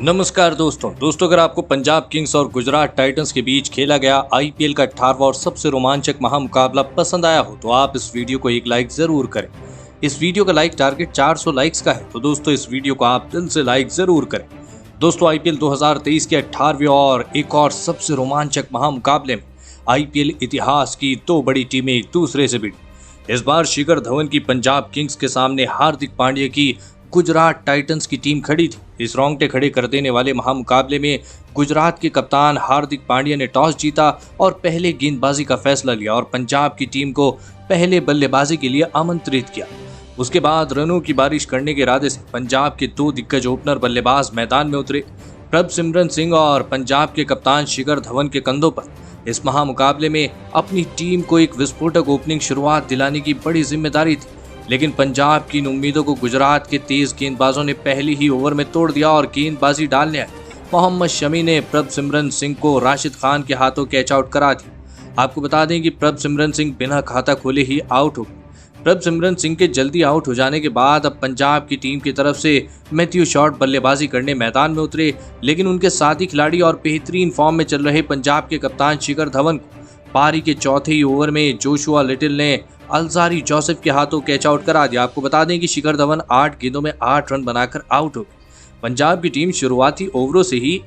नमस्कार दोस्तों अगर आपको पंजाब किंग्स और गुजरात टाइटंस के बीच खेला गया आईपीएल का 18वां और सबसे रोमांचक महामुकाबला पसंद आया हो तो आप इस वीडियो को एक लाइक जरूर करें। इस वीडियो का लाइक टारगेट 400 लाइक्स का है तो दोस्तों इस वीडियो को आप दिल से लाइक जरूर करें। दोस्तों आईपीएल 2023 के 18वें और एक और सबसे रोमांचक महामुकाबले में आईपीएल इतिहास की दो बड़ी टीमें एक दूसरे से भिड़ी। इस बार शिखर धवन की पंजाब किंग्स के सामने हार्दिक पांड्या की गुजरात टाइटंस की टीम खड़ी थी। इस रोंगटे खड़े कर देने वाले महामुकाबले में गुजरात के कप्तान हार्दिक पांड्या ने टॉस जीता और पहले गेंदबाजी का फैसला लिया और पंजाब की टीम को पहले बल्लेबाजी के लिए आमंत्रित किया। उसके बाद रनों की बारिश करने के इरादे से पंजाब के दो दिग्गज ओपनर बल्लेबाज मैदान में उतरे। प्रभसिमरन सिंह और पंजाब के कप्तान शिखर धवन के कंधों पर इस महामुकाबले में अपनी टीम को एक विस्फोटक ओपनिंग शुरुआत दिलाने की बड़ी जिम्मेदारी थी, लेकिन पंजाब की इन उम्मीदों को गुजरात के तेज गेंदबाजों ने पहली ही ओवर में तोड़ दिया और गेंदबाजी डालने आए मोहम्मद शमी ने प्रभसिमरन सिंह को राशिद खान के हाथों कैच आउट करा दिया। आपको बता दें कि प्रभसिमरन सिंह बिना खाता खोले ही आउट हो गए। प्रभसिमरन सिंह के जल्दी आउट हो जाने के बाद अब पंजाब की टीम की तरफ से मैथ्यू शॉर्ट बल्लेबाजी करने मैदान में उतरे, लेकिन उनके साथी खिलाड़ी और बेहतरीन फॉर्म में चल रहे पंजाब के कप्तान शिखर धवन को पारी के चौथे ही ओवर में जोशुआ लिटिल ने अल्जारी जोसेफ के हाथों कैच आउट करा दिया। आपको बता दें कि शिखर धवन 8 गेंदों में 8 रन बनाकर आउट हो गए। पंजाब की टीम शुरुआती ओवरों से ही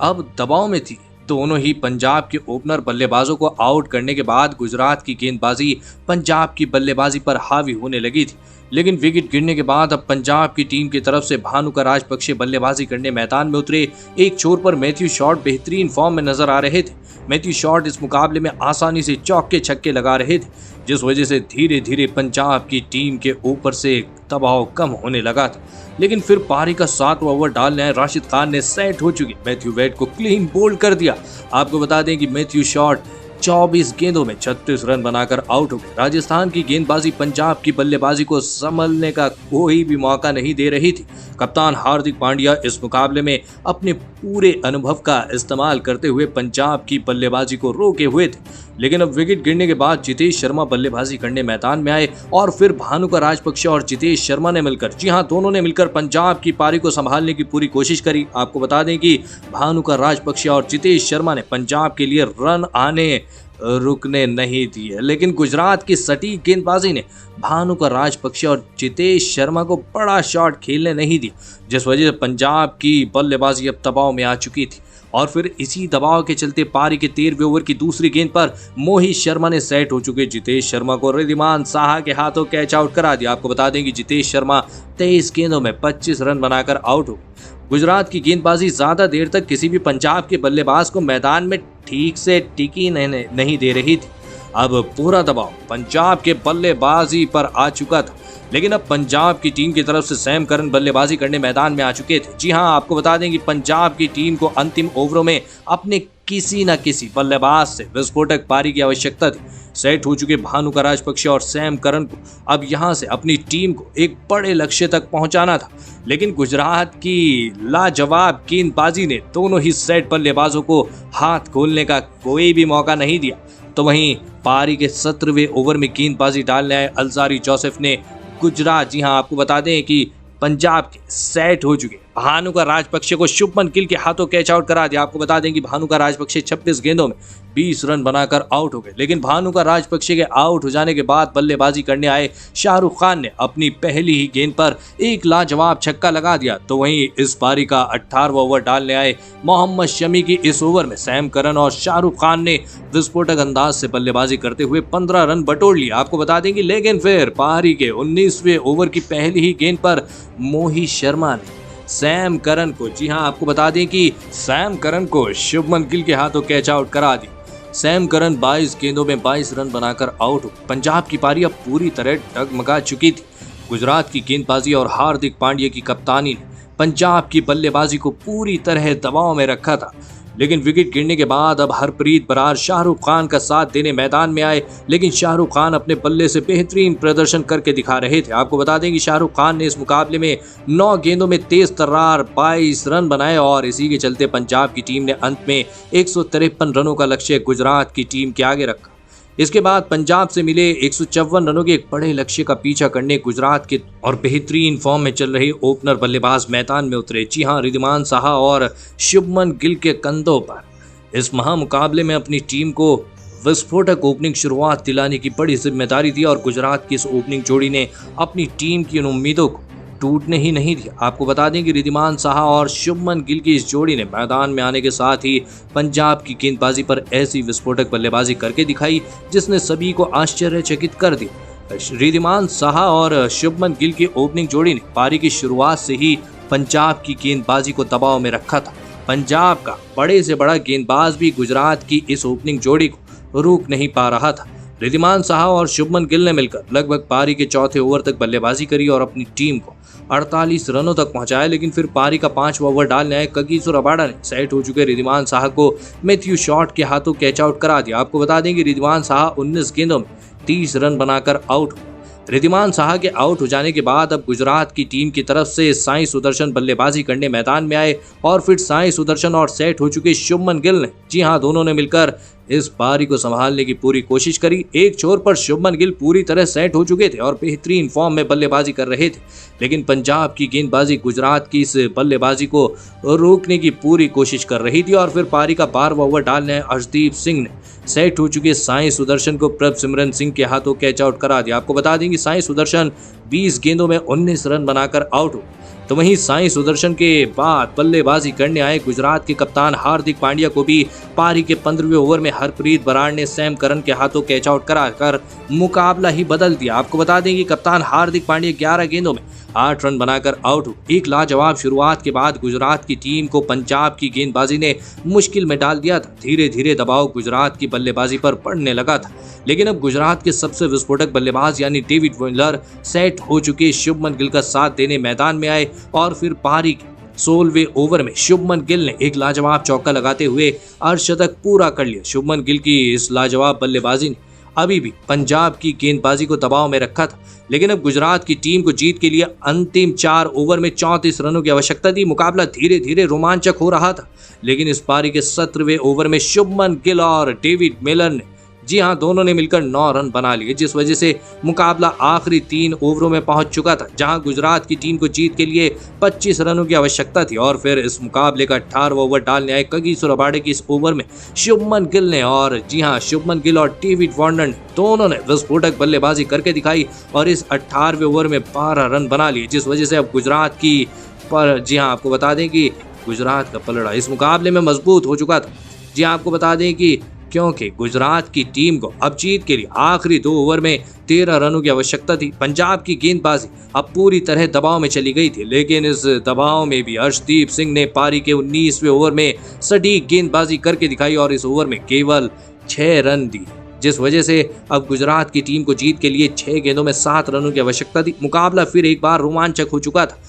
अब दबाव में थी। दोनों ही पंजाब के ओपनर बल्लेबाजों को आउट करने के बाद गुजरात की गेंदबाजी पंजाब की बल्लेबाजी पर हावी होने लगी थी, लेकिन विकेट गिरने के बाद अब पंजाब की टीम की तरफ से भानुका राजपक्षे बल्लेबाजी करने मैदान में उतरे। एक छोर पर मैथ्यू शॉर्ट बेहतरीन फॉर्म में नजर आ रहे थे। मैथ्यू शॉर्ट इस मुकाबले में आसानी से चौके छक्के लगा रहे थे, जिस वजह से धीरे धीरे पंजाब की टीम के ऊपर से दबाव कम होने लगा था। लेकिन फिर पारी का 7वां ओवर डालने आए राशिद खान ने सेट हो चुके मैथ्यू वेड को क्लीन बोल्ड कर दिया। आपको बता दें कि मैथ्यू शॉर्ट 24 गेंदों में 36 रन बनाकर आउट हो गए। राजस्थान की गेंदबाजी पंजाब की बल्लेबाजी को संभलने का कोई भी मौका नहीं दे रही थी। कप्तान हार्दिक पांड्या इस मुकाबले में अपने पूरे अनुभव का इस्तेमाल करते हुए पंजाब की बल्लेबाजी को रोके हुए थे, लेकिन अब विकेट गिरने के बाद जितेश शर्मा बल्लेबाजी करने मैदान में आए और फिर भानुका राजपक्षे और जितेश शर्मा ने मिलकर, जी हां, दोनों ने मिलकर पंजाब की पारी को संभालने की पूरी कोशिश करी। आपको बता दें कि भानुका राजपक्षे और जितेश शर्मा ने पंजाब के लिए रन आने रुकने नहीं दिए, लेकिन गुजरात की सटीक गेंदबाजी ने भानुका राजपक्षे और जितेश शर्मा को बड़ा शॉट खेलने नहीं दिया, जिस वजह से पंजाब की बल्लेबाजी अब दबाव में आ चुकी थी। और फिर इसी दबाव के चलते पारी के 13वें ओवर की दूसरी गेंद पर मोहित शर्मा ने सेट हो चुके जितेश शर्मा को रिद्धिमान साहा के हाथों कैच आउट करा दिया। आपको बता दें कि जितेश शर्मा 23 गेंदों में 25 रन बनाकर आउट हो। गुजरात की गेंदबाजी ज्यादा देर तक किसी भी पंजाब के बल्लेबाज को मैदान में ठीक से टिकी नहीं दे रही थी। अब पूरा दबाव पंजाब के बल्लेबाजी पर आ चुका था, लेकिन अब पंजाब की टीम की तरफ से सैम करन बल्लेबाजी करने मैदान में आ चुके थे। जी हां, आपको बता दें कि पंजाब की टीम को अंतिम ओवरों में अपने किसी न किसी बल्लेबाज से विस्फोटक पारी की आवश्यकता थी। सेट हो चुके भानुका राजपक्षे और सैम करन को अब यहां से अपनी टीम को एक बड़े लक्ष्य तक पहुंचाना था, लेकिन गुजरात की लाजवाब गेंदबाजी ने दोनों ही सेट बल्लेबाजों को हाथ खोलने का कोई भी मौका नहीं दिया। तो वहीं पारी के 17वें ओवर में गेंदबाजी डालने आए अल्जारी जोसेफ ने गुजरात, जी हां, आपको बता दें कि पंजाब के सेट हो चुके भानुका राजपक्षे को शुभमन गिल के हाथों कैच आउट करा दिया। आपको बता दें कि भानुका राजपक्षे 26 गेंदों में 20 रन बनाकर आउट हो गए, लेकिन भानुका राजपक्षे के आउट हो जाने के बाद बल्लेबाजी करने आए शाहरुख खान ने अपनी पहली ही गेंद पर एक लाजवाब छक्का लगा दिया। तो वहीं इस पारी का 18वां ओवर डालने आए मोहम्मद शमी की इस ओवर में सैम करन और शाहरुख खान ने विस्फोटक अंदाज से बल्लेबाजी करते हुए 15 रन बटोर लिए। आपको बता दें कि लेकिन फिर पारी के 19वें ओवर की पहली ही गेंद पर मोहित शर्मा ने सैम करन को, जी हां, आपको बता दें कि सैम करन को शुभमन गिल के हाथों कैच आउट करा दी। सैम करन 22 गेंदों में 22 रन बनाकर आउट हो। पंजाब की पारी अब पूरी तरह डगमगा चुकी थी। गुजरात की गेंदबाजी और हार्दिक पांड्या की कप्तानी ने पंजाब की बल्लेबाजी को पूरी तरह दबाव में रखा था, लेकिन विकेट गिरने के बाद अब हरप्रीत बरार शाहरुख खान का साथ देने मैदान में आए, लेकिन शाहरुख खान अपने बल्ले से बेहतरीन प्रदर्शन करके दिखा रहे थे। आपको बता दें कि शाहरुख खान ने इस मुकाबले में 9 गेंदों में तेज तर्रार 22 रन बनाए और इसी के चलते पंजाब की टीम ने अंत में 153 रनों का लक्ष्य गुजरात की टीम के आगे रखा। इसके बाद पंजाब से मिले 154 रनों के एक बड़े लक्ष्य का पीछा करने गुजरात के और बेहतरीन फॉर्म में चल रहे ओपनर बल्लेबाज मैदान में उतरे। जी हां, रिद्धिमान साहा और शुभमन गिल के कंधों पर इस महामुकाबले में अपनी टीम को विस्फोटक ओपनिंग शुरुआत दिलाने की बड़ी जिम्मेदारी दी और गुजरात की इस ओपनिंग जोड़ी ने अपनी टीम की उन उम्मीदों को टूटने ही नहीं दिया। आपको बता दें कि रिद्धिमान साहा और शुभमन गिल की इस जोड़ी ने मैदान में आने के साथ ही पंजाब की गेंदबाजी पर ऐसी विस्फोटक बल्लेबाजी करके दिखाई जिसने सभी को आश्चर्यचकित कर दिया। रिद्धिमान साहा और शुभमन गिल की ओपनिंग जोड़ी ने पारी की शुरुआत से ही पंजाब की गेंदबाजी को दबाव में रखा था। पंजाब का बड़े से बड़ा गेंदबाज भी गुजरात की इस ओपनिंग जोड़ी को रोक नहीं पा रहा था। रिद्धिमान साहा और शुभमन गिल ने मिलकर लगभग पारी के चौथे ओवर तक बल्लेबाजी करी और अपनी टीम को 48 रनों तक पहुंचाया, लेकिन फिर पारी का 5वां ओवर डालने आए कगिसो रबाडा ने सेट हो चुके रिद्धिमान साहा को मैथ्यू शॉट के हाथों कैच आउट करा दिया। आपको बता दें कि रिद्धिमान साहा 19 गेंदों में 30 रन बनाकर आउट हुए। रिद्धिमान साहा के आउट हो जाने के बाद अब गुजरात की टीम की तरफ से साई सुदर्शन बल्लेबाजी करने मैदान में आए और फिर साई सुदर्शन और सेट हो चुके शुभमन गिल ने, जी हां, दोनों ने मिलकर इस पारी को संभालने की पूरी कोशिश करी। एक छोर पर शुभमन गिल पूरी तरह सेट हो चुके थे और बेहतरीन फॉर्म में बल्लेबाजी कर रहे थे, लेकिन पंजाब की गेंदबाजी गुजरात की इस बल्लेबाजी को रोकने की पूरी कोशिश कर रही थी और फिर पारी का 12वां ओवर डालने अर्शदीप सिंह ने सेट हो चुके साई सुदर्शन को प्रभसिमरन सिंह के हाथों कैच आउट करा दिया। आपको बता दें कि साई सुदर्शन 20 गेंदों में 19 रन बनाकर आउट हुए। तो वहीं साई सुदर्शन के बाद बल्लेबाजी करने आए गुजरात के कप्तान हार्दिक पांड्या को भी पारी के 15वें ओवर में हरप्रीत बराड़ ने सैम करन के हाथों कैच आउट कराकर मुकाबला ही बदल दिया। आपको बता दें कि कप्तान हार्दिक पांड्या 11 गेंदों में 8 रन बनाकर आउट हुए। एक लाजवाब शुरुआत के बाद गुजरात की टीम को पंजाब की गेंदबाजी ने मुश्किल में डाल दिया था। धीरे धीरे दबाव गुजरात की बल्लेबाजी पर पड़ने लगा था, लेकिन अब गुजरात के सबसे विस्फोटक बल्लेबाज यानी डेविड मिलर सेट हो चुके शुभमन गिल का साथ देने मैदान में आए और फिर पारी के 16वें ओवर में शुभमन गिल ने एक लाजवाब चौका लगाते हुए अर्धशतक पूरा कर लिया। शुभमन गिल की इस लाजवाब बल्लेबाजी ने अभी भी पंजाब की गेंदबाजी को दबाव में रखा था, लेकिन अब गुजरात की टीम को जीत के लिए अंतिम 4 ओवर में 34 रनों की आवश्यकता थी। मुकाबला धीरे धीरे रोमांचक हो रहा था, लेकिन इस पारी के 17वें ओवर में शुभमन गिल और डेविड मिलर ने, जी हां, दोनों ने मिलकर 9 रन बना लिए, जिस वजह से मुकाबला आखिरी 3 ओवरों में पहुंच चुका था, जहां गुजरात की टीम को जीत के लिए 25 रनों की आवश्यकता थी। और फिर इस मुकाबले का 18वां ओवर डालने आए कगिसो रबाडा की इस ओवर में शुभमन गिल ने, और जी हां, शुभमन गिल और डेविड वार्नर ने दोनों ने विस्फोटक बल्लेबाजी करके दिखाई और इस 18वें ओवर में 12 रन बना लिए, जिस वजह से अब गुजरात की पर, जी हां, आपको बता दें कि गुजरात का पलड़ा इस मुकाबले में मजबूत हो चुका था। जी हां, आपको बता दें कि क्योंकि गुजरात की टीम को अब जीत के लिए आखिरी 2 ओवर में 13 रनों की आवश्यकता थी। पंजाब की गेंदबाजी अब पूरी तरह दबाव में चली गई थी, लेकिन इस दबाव में भी अर्शदीप सिंह ने पारी के 19वें ओवर में सटीक गेंदबाजी करके दिखाई और इस ओवर में केवल 6 रन दिए, जिस वजह से अब गुजरात की टीम को जीत के लिए 6 गेंदों में 7 रनों की आवश्यकता थी। मुकाबला फिर एक बार रोमांचक हो चुका था,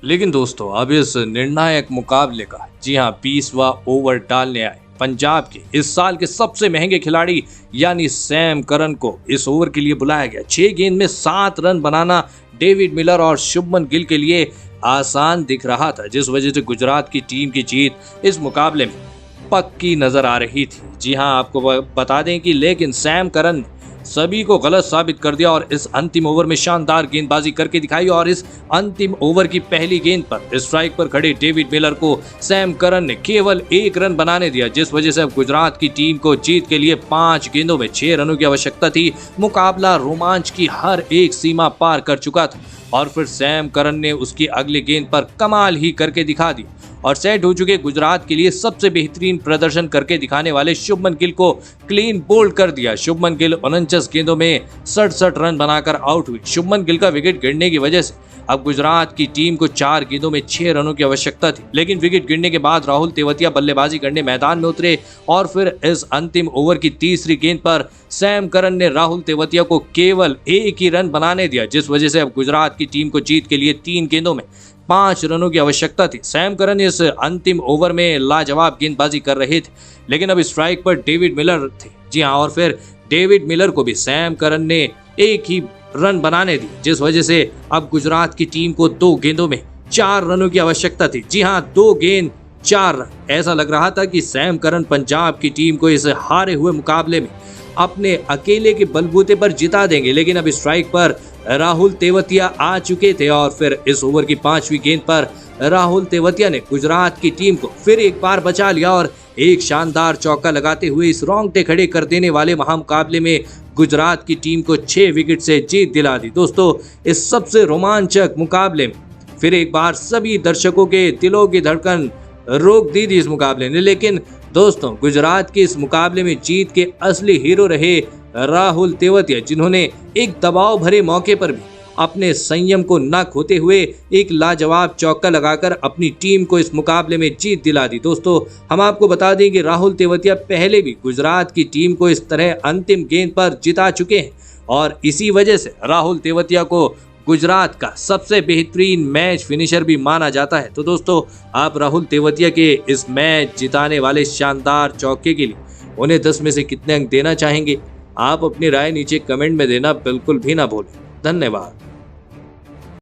लेकिन दोस्तों अब इस निर्णायक मुकाबले का, जी हाँ, 20वां ओवर डालने आए पंजाब के इस साल के सबसे महंगे खिलाड़ी यानी सैम करन को इस ओवर के लिए बुलाया गया। 6 गेंद में 7 रन बनाना डेविड मिलर और शुभमन गिल के लिए आसान दिख रहा था, जिस वजह से गुजरात की टीम की जीत इस मुकाबले में पक्की नजर आ रही थी। जी हां, आपको बता दें कि लेकिन सैम करन ने सभी को गलत साबित कर दिया और इस अंतिम ओवर में शानदार गेंदबाजी करके दिखाई और इस अंतिम ओवर की पहली गेंद पर स्ट्राइक पर खड़े डेविड मिलर को सैम करन ने केवल 1 रन बनाने दिया, जिस वजह से अब गुजरात की टीम को जीत के लिए 5 गेंदों में 6 रनों की आवश्यकता थी। मुकाबला रोमांच की हर एक सीमा पार कर चुका था और फिर सैम करन ने उसकी अगली गेंद पर कमाल ही करके दिखा दी और सेट हो चुके गुजरात के लिए सबसे बेहतरीन प्रदर्शन करके दिखाने वाले शुभमन गिल को क्लीन बोल्ड कर दिया। शुभमन गिल 49 गेंदों में 67 रन बनाकर आउट हुए। शुभमन गिल का विकेट गिरने की वजह से अब गुजरात की टीम को 4 गेंदों में 6 रनों की आवश्यकता थी, लेकिन विकेट गिरने के बाद राहुल तेवतिया बल्लेबाजी करने मैदान में उतरे और फिर इस अंतिम ओवर की तीसरी गेंद पर सैम करन ने राहुल तेवतिया को केवल 1 ही रन बनाने दिया, जिस वजह से अब गुजरात की टीम को जीत के लिए 3 गेंदों में 5 रनों की आवश्यकता थी। सैम करन इस अंतिम ओवर में लाजवाब गेंदबाजी कर रहे थे, लेकिन अब स्ट्राइक पर डेविड मिलर थे। जी हाँ, और फिर डेविड मिलर को भी सैम करन ने 1 ही रन बनाने दी, जिस वजह से अब गुजरात की टीम को 2 गेंदों में 4 रनों की आवश्यकता थी। जी हाँ, 2 गेंद 4 रन। ऐसा लग रहा था कि सैम करन पंजाब की टीम को इस हारे हुए मुकाबले में अपने अकेले के बलबूते पर जिता देंगे, लेकिन अब स्ट्राइक पर राहुल तेवतिया आ चुके थे और फिर इस ओवर की 5वीं गेंद पर राहुल तेवतिया ने गुजरात की टीम को फिर एक बार बचा लिया और एक शानदार चौका लगाते हुए इस रोंगटे खड़े कर देने वाले महामुकाबले में गुजरात की टीम को 6 विकेट से जीत दिला दी। दोस्तों, इस सबसे रोमांचक मुकाबले में फिर एक बार सभी दर्शकों के दिलों की धड़कन रोक दी थी इस मुकाबले ने, लेकिन दोस्तों गुजरात के इस मुकाबले में जीत के असली हीरो रहे राहुल तेवतिया, जिन्होंने एक दबाव भरे मौके पर भी अपने संयम को न खोते हुए एक लाजवाब चौका लगाकर अपनी टीम को इस मुकाबले में जीत दिला दी। दोस्तों, हम आपको बता दें कि राहुल तेवतिया पहले भी गुजरात की टीम को इस तरह अंतिम गेंद पर जिता चुके हैं और इसी वजह से राहुल तेवतिया को गुजरात का सबसे बेहतरीन मैच फिनिशर भी माना जाता है। तो दोस्तों, आप राहुल तेवतिया के इस मैच जिताने वाले शानदार चौके के लिए उन्हें 10 में से कितने अंक देना चाहेंगे? आप अपनी राय नीचे कमेंट में देना बिल्कुल भी ना भूलें। धन्यवाद।